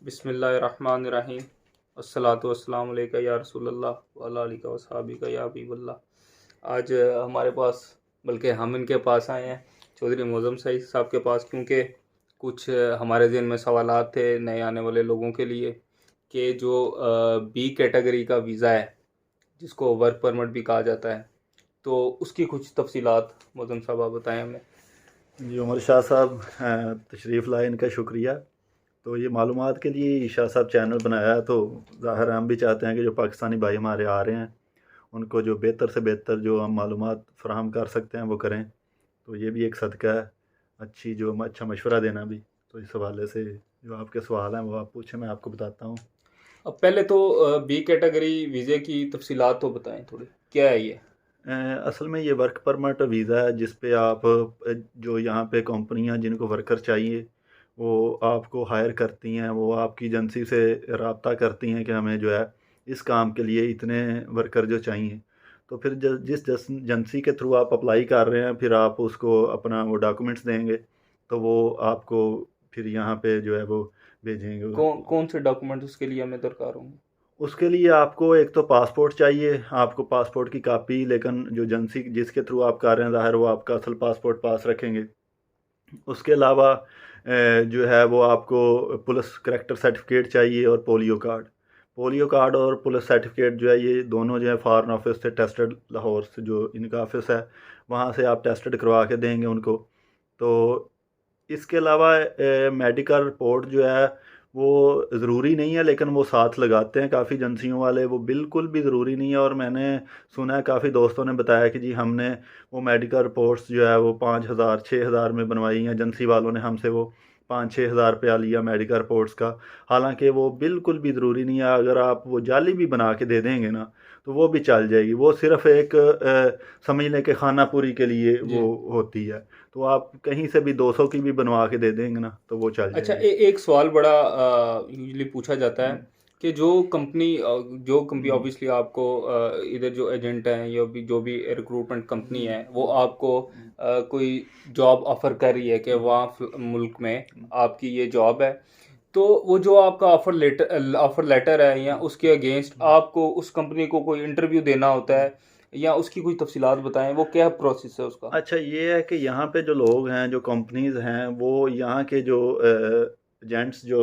बिस्मिल्लाहिर्रहमानिर्रहीम। अस्सलातु वस्सलामु अलैका या रसूलल्लाह व अला आलिका व सहाबिका या हबीबल्लाह। आज हमारे पास, बल्कि हम इनके पास आए हैं चौधरी मोज़म सईद साहब के पास, क्योंकि कुछ हमारे ज़हन में सवालात थे नए आने वाले लोगों के लिए कि जो बी कैटेगरी का वीज़ा है जिसको वर्क परमिट भी कहा जाता है, तो उसकी कुछ तफसीलात मोज़म साहब आप बताएं हमें। जी उमर शाह साहब तशरीफ़ लाए, इनका शुक्रिया। तो ये मालूमात के लिए शाह साहब चैनल बनाया है, तो ज़ाहिर हम भी चाहते हैं कि जो पाकिस्तानी भाई हमारे आ रहे हैं उनको जो बेहतर से बेहतर जो हम मालूमात फ़राहम कर सकते हैं वो करें। तो ये भी एक सदका है, अच्छा मशवरा देना भी। तो इस हवाले से जो आपके सवाल हैं वो आप पूछें, मैं आपको बताता हूँ। अब पहले तो बी कैटेगरी वीज़े की तफसीलात तो बताएं थोड़ी, क्या है ये? असल में ये वर्क परमिट वीज़ा है जिस पे आप जो यहाँ पे कंपनियाँ जिनको वर्कर चाहिए वो आपको हायर करती हैं, वो आपकी एजेंसी से रब्ता करती हैं कि हमें जो है इस काम के लिए इतने वर्कर जो चाहिए। तो फिर जिस एजेंसी के थ्रू आप अप्लाई कर रहे हैं, फिर आप उसको अपना वो डॉक्यूमेंट्स देंगे, तो वो आपको फिर यहाँ पे जो है वो भेजेंगे। कौन कौन से डॉक्यूमेंट उसके लिए हमें दरकार होंगे? उसके लिए आपको एक तो पासपोर्ट चाहिए, आपको पासपोर्ट की कापी, लेकिन जो एजेंसी जिसके थ्रू आप कर रहे हैं ज़ाहिर वो आपका असल पासपोर्ट पास रखेंगे। उसके अलावा जो है वो आपको पुलिस करैक्टर सर्टिफिकेट चाहिए और पोलियो कार्ड। पोलियो कार्ड और पुलिस सर्टिफिकेट जो है ये दोनों जो है फॉरेन ऑफिस से टेस्टेड, लाहौर से जो इनका ऑफिस है वहाँ से आप टेस्टेड करवा के देंगे उनको। तो इसके अलावा मेडिकल रिपोर्ट जो है वो ज़रूरी नहीं है, लेकिन वो साथ लगाते हैं काफ़ी एजेंसियों वाले। वो बिल्कुल भी ज़रूरी नहीं है, और मैंने सुना है काफ़ी दोस्तों ने बताया कि जी हमने वो मेडिकल रिपोर्ट्स जो है वो 5,000 6,000 में बनवाई हैं, एजेंसी वालों ने हमसे वो 5-6 हज़ार रुपया लिया मेडिकल रिपोर्ट्स का। हालांकि वो बिल्कुल भी ज़रूरी नहीं है। अगर आप वो जाली भी बना के दे देंगे ना तो वो भी चल जाएगी। वो सिर्फ़ एक समझ लें कि खाना पूरी के लिए जी। वो होती है। तो आप कहीं से भी 200 की भी बनवा के दे देंगे ना तो वो चल अच्छा, जाएगी। एक सवाल बड़ा यूजली पूछा जाता है कि जो कंपनी हम्म, ऑब्वियसली आपको इधर जो एजेंट हैं या भी जो भी रिक्रूटमेंट कंपनी है वो आपको कोई जॉब ऑफर कर रही है कि वहाँ मुल्क में आपकी ये जॉब है, तो वो जो आपका ऑफर लेटर है या उसके अगेंस्ट आपको उस कंपनी को कोई इंटरव्यू देना होता है, या उसकी कोई तफसीलात बताएं, वो क्या प्रोसेस है उसका? अच्छा ये है कि यहाँ पे जो लोग हैं, जो कंपनीज हैं, वो यहाँ के जो एजेंट्स जो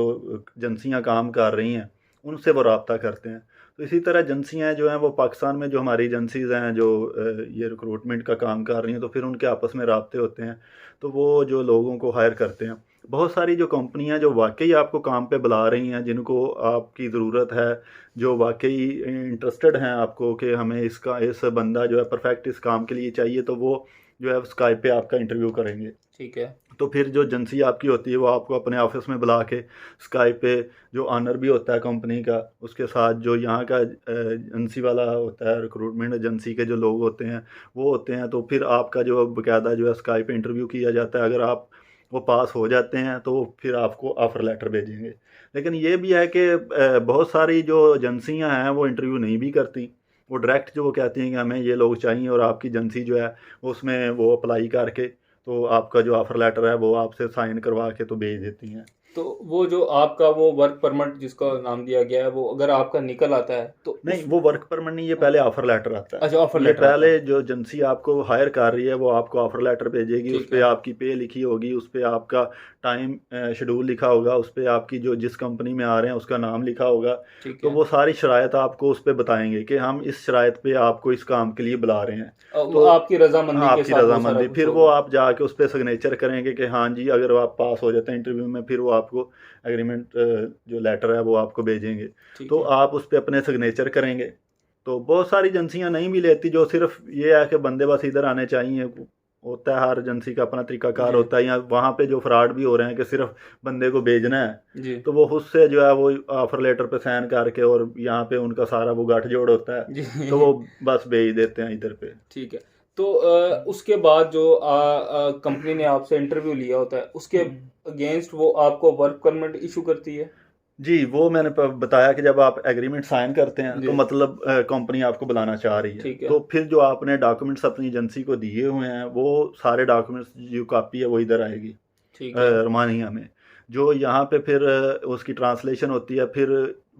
एजेंसियाँ काम कर रही हैं उनसे वो रब्ता करते हैं। तो इसी तरह एजेंसियाँ जो हैं वो पाकिस्तान में जो हमारी एजेंसीज हैं जो ये रिक्रूटमेंट का काम कर रही हैं, तो फिर उनके आपस में रब्ते होते हैं, तो वो जो लोगों को हायर करते हैं। बहुत सारी जो कंपनियां जो वाकई आपको काम पे बुला रही हैं, जिनको आपकी ज़रूरत है, जो वाकई इंटरेस्टेड हैं आपको कि हमें इस बंदा जो है परफेक्ट इस काम के लिए चाहिए, तो वो जो है स्काइप पे आपका इंटरव्यू करेंगे। ठीक है। तो फिर जो एजेंसी आपकी होती है वो आपको अपने ऑफिस में बुला के स्काइप पे, जो ऑनर भी होता है कंपनी का, उसके साथ जो यहाँ का एजेंसी वाला होता है, रिक्रूटमेंट एजेंसी के जो लोग होते हैं वो होते हैं। तो फिर आपका जो बकायदा जो है स्काइप पे इंटरव्यू किया जाता है। अगर आप वो पास हो जाते हैं तो फिर आपको ऑफ़र लेटर भेजेंगे। लेकिन ये भी है कि बहुत सारी जो एजेंसियाँ हैं वो इंटरव्यू नहीं भी करती। वो डायरेक्ट जो वो कहती हैं कि हमें ये लोग चाहिए, और आपकी एजेंसी जो है उसमें वो अप्लाई करके तो आपका जो ऑफ़र लेटर है वो आपसे साइन करवा के तो भेज देती हैं। तो वो जो आपका वो वर्क परमिट जिसका नाम दिया गया है, वो अगर आपका निकल आता है तो नहीं, उस... वो वर्क परमिट नहीं, ये पहले ऑफ़र लेटर आता है। अच्छा, ऑफर ये लेटर आता पहले है। जो एजेंसी आपको हायर कर रही है वो आपको ऑफ़र लेटर भेजेगी, उस ठीक पे है। आपकी पे लिखी होगी, उस पे आपका टाइम शेड्यूल लिखा होगा, उस पे आपकी जो जिस कंपनी में आ रहे हैं उसका नाम लिखा होगा। ठीक तो है। वो सारी शराइत आपको उस पे बताएंगे कि हम इस शराइत पे आपको इस काम के लिए बुला रहे हैं। तो आपकी रजामंदी के आपकी साथ वो सारा रजामंदी, कुछ फिर वो होगा। आप जाके उस पे सिग्नेचर करेंगे कि हाँ जी, अगर आप पास हो जाते हैं इंटरव्यू में, फिर वो आपको एग्रीमेंट जो लेटर है वो आपको भेजेंगे। ठीक तो है। आप उस पे अपने सिग्नेचर करेंगे। तो बहुत सारी एजेंसियां नहीं भी लेती, जो सिर्फ ये है कि बंदे बस इधर आने चाहिए। होता है हर एजेंसी का अपना तरीकाकार जी। होता है, या वहाँ पे जो फ्रॉड भी हो रहे हैं कि सिर्फ बंदे को भेजना है, जी। तो वो खुद से जो है वो ऑफर लेटर पे साइन करके, और यहाँ पे उनका सारा वो गठजोड़ होता है, जी। तो वो बस भेज देते हैं इधर पे। ठीक है। तो उसके बाद जो कंपनी ने आपसे इंटरव्यू लिया होता है उसके अगेंस्ट वो आपको वर्क परमिट इशू करती है। जी, वो मैंने बताया कि जब आप एग्रीमेंट साइन करते हैं तो जी। मतलब कंपनी आपको बुलाना चाह रही है। ठीक है। तो फिर जो आपने डॉक्यूमेंट्स अपनी एजेंसी को दिए हुए हैं वो सारे डॉक्यूमेंट्स जो कॉपी है वो इधर आएगी ठीक है। रोमानिया में। जो यहाँ पे फिर उसकी ट्रांसलेशन होती है, फिर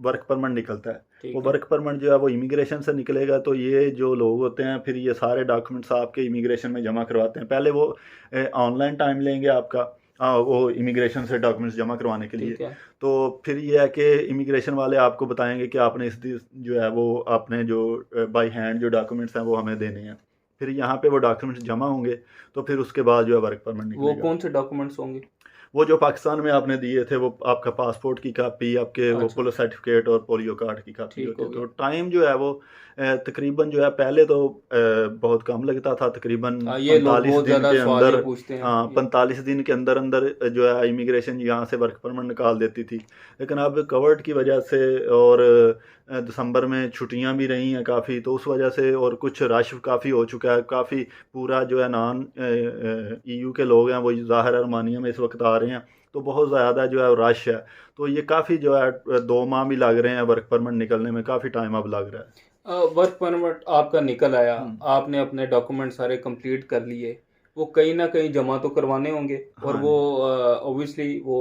वर्क परमिट निकलता है। वो वर्क परमिट जो है वो इमिग्रेशन से निकलेगा, तो ये जो लोग होते हैं फिर ये सारे डॉक्यूमेंट्स आपके इमिग्रेशन में जमा करवाते हैं। पहले वो ऑनलाइन टाइम लेंगे आपका, वो इमिग्रेशन से डॉक्यूमेंट्स जमा करवाने के लिए। तो फिर ये है कि इमिग्रेशन वाले आपको बताएंगे कि आपने इस जो है वो आपने जो बाई हैंड जो डॉक्यूमेंट्स हैं वो हमें देने हैं। फिर यहाँ पे वो डॉक्यूमेंट्स जमा होंगे, तो फिर उसके बाद जो है वर्क परमिट निकलेगा। वो कौन से डॉक्यूमेंट्स होंगे? वो जो पाकिस्तान में आपने दिए थे, वो आपका पासपोर्ट की कापी, आपके वो पुलिस सर्टिफिकेट और पोलियो कार्ड की कापी होती है। तो टाइम जो है वो तकरीबन जो है पहले तो बहुत कम लगता था, तकरीबन 45 दिन के अंदर, 45 दिन के अंदर अंदर जो है इमिग्रेशन यहाँ से वर्क परमिट निकाल देती थी। लेकिन अब कोविड की वजह से और दिसंबर में छुट्टियां भी रही हैं काफ़ी, तो उस वजह से और कुछ रश काफ़ी हो चुका है, काफ़ी पूरा जो है नॉन EU के लोग हैं वो ज़ाहिर रोमानिया में इस वक्त आ रहे हैं, तो बहुत ज़्यादा जो है रश है। तो ये काफ़ी जो है 2 माह भी लग रहे हैं वर्क परमिट निकलने में, काफ़ी टाइम अब लग रहा है। वर्क परमिट आपका निकल आया, आपने अपने डॉक्यूमेंट सारे कंप्लीट कर लिए, वो कहीं ना कहीं जमा तो करवाने होंगे, और वो ऑब्वियसली वो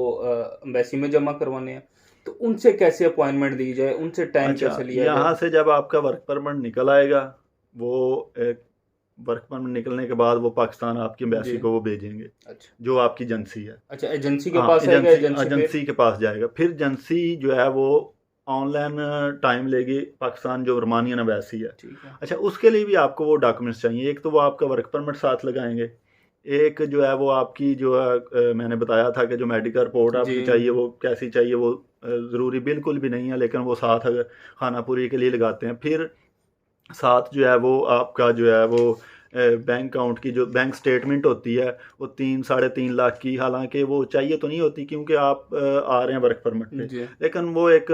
एम्बेसी में जमा करवाने हैं। तो उनसे कैसे अपॉइंटमेंट दी जाए, उनसे टाइम कैसे लिया जाए? यहाँ से जब आपका वर्क परमिट निकल आएगा, वो वर्क परमिट निकलने के बाद वो पाकिस्तान आपकी एम्बेसी को वो भेजेंगे। अच्छा, जो आपकी एजेंसी है। अच्छा, एजेंसी के पास आएगा, एजेंसी के पास जाएगा। फिर एजेंसी जो है वो ऑनलाइन टाइम लेगी, पाकिस्तान जो रोमानियन एम्बेसी है। अच्छा, उसके लिए भी आपको वो डॉक्यूमेंट्स चाहिए। एक तो वो आपका वर्क परमिट साथ लगाएंगे, एक जो है वो आपकी जो है मैंने बताया था कि जो मेडिकल रिपोर्ट आपकी चाहिए वो कैसी चाहिए, वो ज़रूरी बिल्कुल भी नहीं है, लेकिन वो साथ अगर खानापुरी के लिए लगाते हैं। फिर साथ जो है वो आपका जो है वो बैंक अकाउंट की जो बैंक स्टेटमेंट होती है वो 3-3.5 लाख की, हालांकि वो चाहिए तो नहीं होती क्योंकि आप आ रहे हैं वर्क परमिट पे, लेकिन वो एक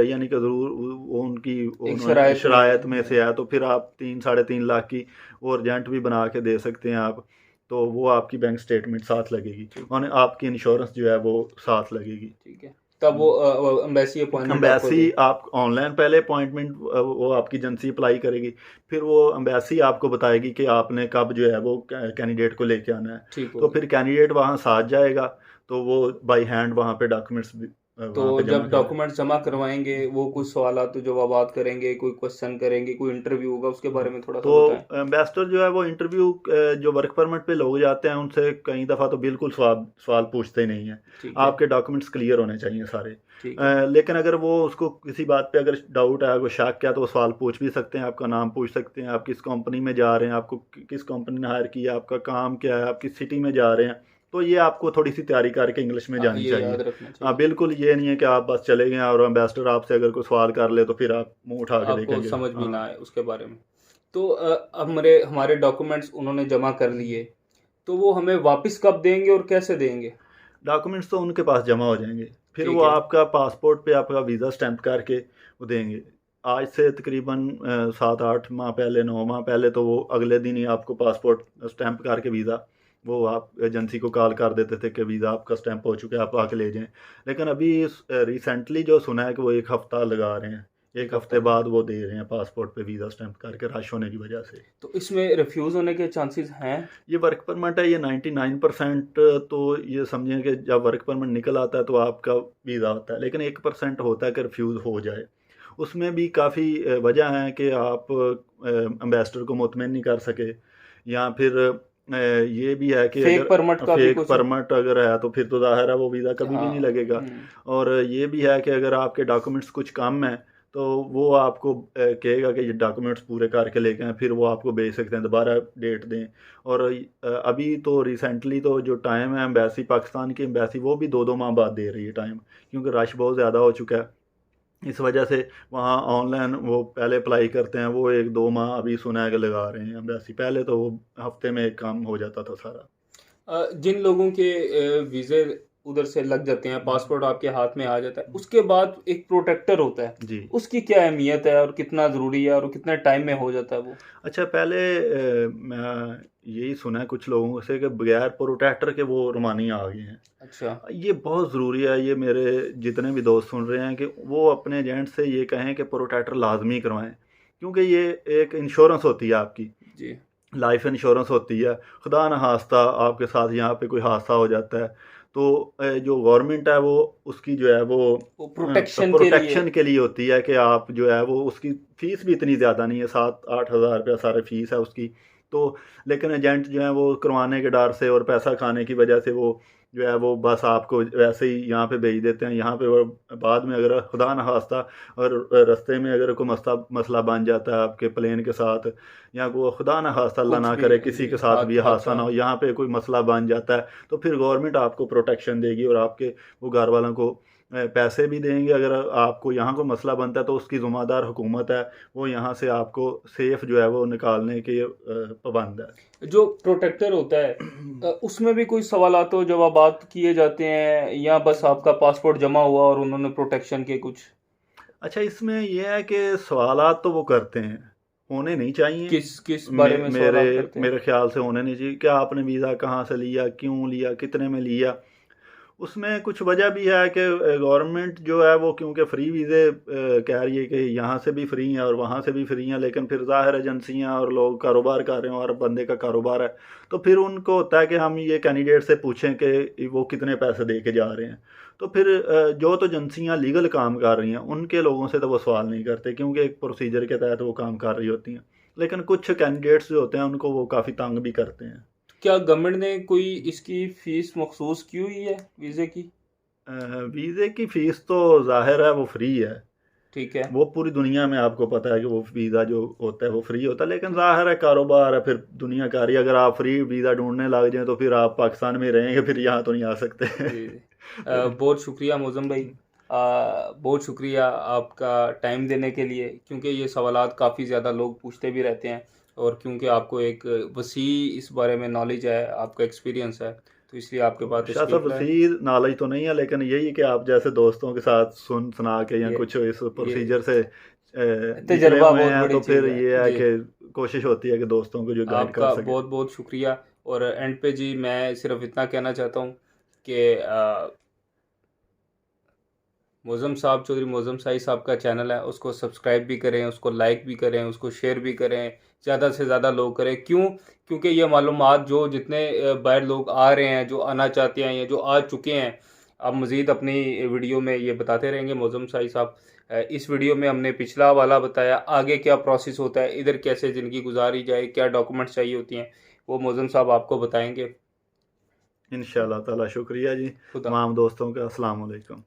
यानी कि ज़रूर वो उनकी शरायत में से है। तो फिर आप 3-3.5 लाख की वो अर्जेंट भी बना के दे सकते हैं आप, तो वो आपकी बैंक स्टेटमेंट साथ लगेगी और आपकी इंश्योरेंस जो है वो साथ लगेगी। ठीक है, तब वो एम्बेसी अपॉइंटमेंट, एम्बेसी आप ऑनलाइन पहले अपॉइंटमेंट वो आपकी एजेंसी अप्लाई करेगी, फिर वो एम्बेसी आपको बताएगी कि आपने कब जो है वो कैंडिडेट को लेके आना है। तो फिर कैंडिडेट वहाँ साथ जाएगा, तो वो बाई हैंड वहाँ पे डॉक्यूमेंट्स तो जब डॉक्यूमेंट्स जमा करवाएंगे वो कुछ सवाल तो जवाब करेंगे, कोई क्वेश्चन करेंगे, कोई इंटरव्यू होगा, उसके बारे में थोड़ा सा बताएं। तो एम्बेसडर जो है वो इंटरव्यू जो वर्क परमिट पे लोग जाते हैं उनसे कई दफ़ा तो बिल्कुल सवाल पूछते ही नहीं है। आपके डॉक्यूमेंट्स क्लियर होने चाहिए सारे। लेकिन अगर वो उसको किसी बात पे अगर डाउट है, कोई शक है, तो वो सवाल पूछ भी सकते हैं। आपका नाम पूछ सकते हैं, आप किस कंपनी में जा रहे हैं, आपको किस कंपनी ने हायर किया, आपका काम क्या है, आप किस सिटी में जा रहे हैं। तो ये आपको थोड़ी सी तैयारी करके इंग्लिश में जानी चाहिए। हाँ, बिल्कुल ये नहीं है कि आप बस चले गए और एम्बेसडर आपसे अगर कोई सवाल कर ले तो फिर आप मुंह उठा के देखेंगे, समझ भी ना आए उसके बारे में। तो अब हमारे डॉक्यूमेंट्स उन्होंने जमा कर लिए, तो वो हमें वापस कब देंगे और कैसे देंगे? डॉक्यूमेंट्स तो उनके पास जमा हो जाएंगे, फिर वो आपका पासपोर्ट पे आपका वीज़ा स्टैंप करके वो देंगे। आज से तकरीबन 7-8 माह पहले, 9 माह पहले, तो वो अगले दिन ही आपको पासपोर्ट स्टैंप करके वीज़ा वो आप एजेंसी को कॉल कर देते थे कि वीज़ा आपका स्टैंप हो चुका है, आप आके ले जाएं। लेकिन अभी रिसेंटली जो सुना है कि वो 1 हफ़्ता लगा रहे हैं, 1 हफ़्ते बाद वो दे रहे हैं पासपोर्ट पे वीज़ा स्टैंप करके, रश होने की वजह से। तो इसमें रिफ्यूज़ होने के चांसेस हैं? ये वर्क परमिट है, ये 99% तो ये समझें कि जब वर्क परमिट निकल आता है तो आपका वीज़ा होता है, लेकिन 1% होता है कि रिफ्यूज़ हो जाए। उसमें भी काफ़ी वजह हैं कि आप एम्बेसडर को मुतमईन नहीं कर सके, या फिर ये भी है कि फेक परमिट अगर है तो फिर तो ज़ाहिर है वो वीज़ा कभी भी नहीं लगेगा। और ये भी है कि अगर आपके डॉक्यूमेंट्स कुछ कम हैं तो वो आपको कहेगा कि ये डॉक्यूमेंट्स पूरे करके लेके आएँ, फिर वो आपको भेज सकते हैं, दोबारा डेट दें। और अभी तो रिसेंटली तो जो टाइम है एम्बेसी, पाकिस्तान की एम्बेसी वो भी 2-2 माह बाद दे रही है टाइम, क्योंकि रश बहुत ज़्यादा हो चुका है। इस वजह से वहाँ ऑनलाइन वो पहले अप्लाई करते हैं, वो 1-2 माह अभी सुना है कि लगा रहे हैं एम्बेसी। पहले तो वो हफ्ते में एक काम हो जाता था सारा। जिन लोगों के वीज़े उधर से लग जाते हैं, पासपोर्ट आपके हाथ में आ जाता है, उसके बाद एक प्रोटेक्टर होता है जी, उसकी क्या अहमियत है और कितना ज़रूरी है और कितने टाइम में हो जाता है वो? अच्छा, पहले मैं यही सुना है कुछ लोगों से कि बगैर प्रोटेक्टर के वो रोमानिया आ गए हैं। अच्छा, ये बहुत ज़रूरी है। ये मेरे जितने भी दोस्त सुन रहे हैं कि वो अपने एजेंट से ये कहें कि प्रोटेक्टर लाजमी करवाएं, क्योंकि ये एक इंश्योरेंस होती है आपकी जी, लाइफ इंश्योरेंस होती है। खुदा न खास्ता आपके साथ यहाँ पे कोई हादसा हो जाता है तो जो गवर्नमेंट है वो उसकी जो है वो प्रोटेक्शन के लिए होती है कि आप जो है वो उसकी फ़ीस भी इतनी ज़्यादा नहीं है, 7-8 हज़ार रुपया सारे फीस है उसकी। तो लेकिन एजेंट जो है वो करवाने के डर से और पैसा खाने की वजह से वो जो है वो बस आपको वैसे ही यहाँ पे भेज देते हैं। यहाँ पे वो बाद में अगर खुदा न खास्ता और रास्ते में अगर कोई मसला बन जाता है आपके प्लेन के साथ, या कोई खुदा न खास्ता अल्लाह ना करे किसी के साथ भी हादसा ना हो, यहाँ पे कोई मसला बन जाता है, तो फिर गवर्नमेंट आपको प्रोटेक्शन देगी और आपके वो घर वालों को पैसे भी देंगे। अगर आपको यहाँ को मसला बनता है तो उसकी ज़िम्मेदार हुकूमत है, वो यहाँ से आपको सेफ जो है वो निकालने के पाबंद है। जो प्रोटेक्टर होता है उसमें भी कोई सवालात और जवाबात किए जाते हैं, या बस आपका पासपोर्ट जमा हुआ और उन्होंने प्रोटेक्शन के कुछ? अच्छा, इसमें यह है कि सवालात तो वो करते हैं, होने नहीं चाहिए। किस बारे में सवाल करते हैं? मेरे ख्याल से होने नहीं चाहिए। क्या आपने वीज़ा कहाँ से लिया, क्यों लिया, कितने में लिया? उसमें कुछ वजह भी है कि गवर्नमेंट जो है वो क्योंकि फ्री वीज़े कह रही है कि यहाँ से भी फ्री हैं और वहाँ से भी फ्री हैं, लेकिन फिर ज़ाहिर एजेंसियाँ और लोग कारोबार कर रहे हैं और बंदे का कारोबार है, तो फिर उनको होता है कि हम ये कैंडिडेट से पूछें कि वो कितने पैसे दे के जा रहे हैं। तो फिर जो तो एजेंसियाँ लीगल काम कर रही हैं उनके लोगों से तो वो सवाल नहीं करते, क्योंकि एक प्रोसीजर के तहत वो काम कर रही होती हैं। लेकिन कुछ कैंडिडेट्स जो होते हैं उनको वो काफ़ी तंग भी करते हैं। क्या गवर्नमेंट ने कोई इसकी फीस मखसूस की हुई है वीज़े की? वीज़े की फ़ीस तो ज़ाहिर है वो फ्री है। ठीक है। वो पूरी दुनिया में आपको पता है कि वो वीज़ा जो होता है वो फ्री होता है, लेकिन ज़ाहिर है कारोबार है, फिर दुनियाकारी। अगर आप फ्री वीज़ा ढूंढने लग जाएं तो फिर आप पाकिस्तान में रहेंगे, फिर यहाँ तो नहीं आ सकते। जी। बहुत शुक्रिया मौज़म भाई, बहुत शुक्रिया आपका टाइम देने के लिए, क्योंकि ये सवालात काफ़ी ज़्यादा लोग पूछते भी रहते हैं, और क्योंकि आपको एक वसी इस बारे में नॉलेज है, आपका एक्सपीरियंस है, तो इसलिए आपके बात शायद सब वसी नॉलेज तो नहीं है, लेकिन यही कि आप जैसे दोस्तों के साथ सुना के या कुछ इस प्रोसीजर से तजर्बा हुए बहुत हैं, बड़ी तो फिर चीज़ ये है कि कोशिश होती है कि दोस्तों को जो गाइड कर आपका सके। बहुत बहुत शुक्रिया। और एंड पे जी मैं सिर्फ इतना कहना चाहता हूँ कि मौज़म साहब, चौधरी मौज़म शाही साहब का चैनल है, उसको सब्सक्राइब भी करें, उसको लाइक भी करें, उसको शेयर भी करें, ज़्यादा से ज़्यादा लोग करें। क्यों? क्योंकि ये मालूमात जो जितने बाहर लोग आ रहे हैं, जो आना चाहते हैं या जो आ चुके हैं, अब मज़ीद अपनी वीडियो में ये बताते रहेंगे मौज़म शाही साहब। इस वीडियो में हमने पिछला वाला बताया, आगे क्या प्रोसेस होता है, इधर कैसे ज़िंदगी गुजारी जाए, क्या डॉक्यूमेंट्स चाहिए होती हैं, वो मौज़म साहब आपको बताएंगे। इंशाअल्लाह ताला। शुक्रिया जी खुदा तमाम दोस्तों का। अस्सलाम वालेकुम।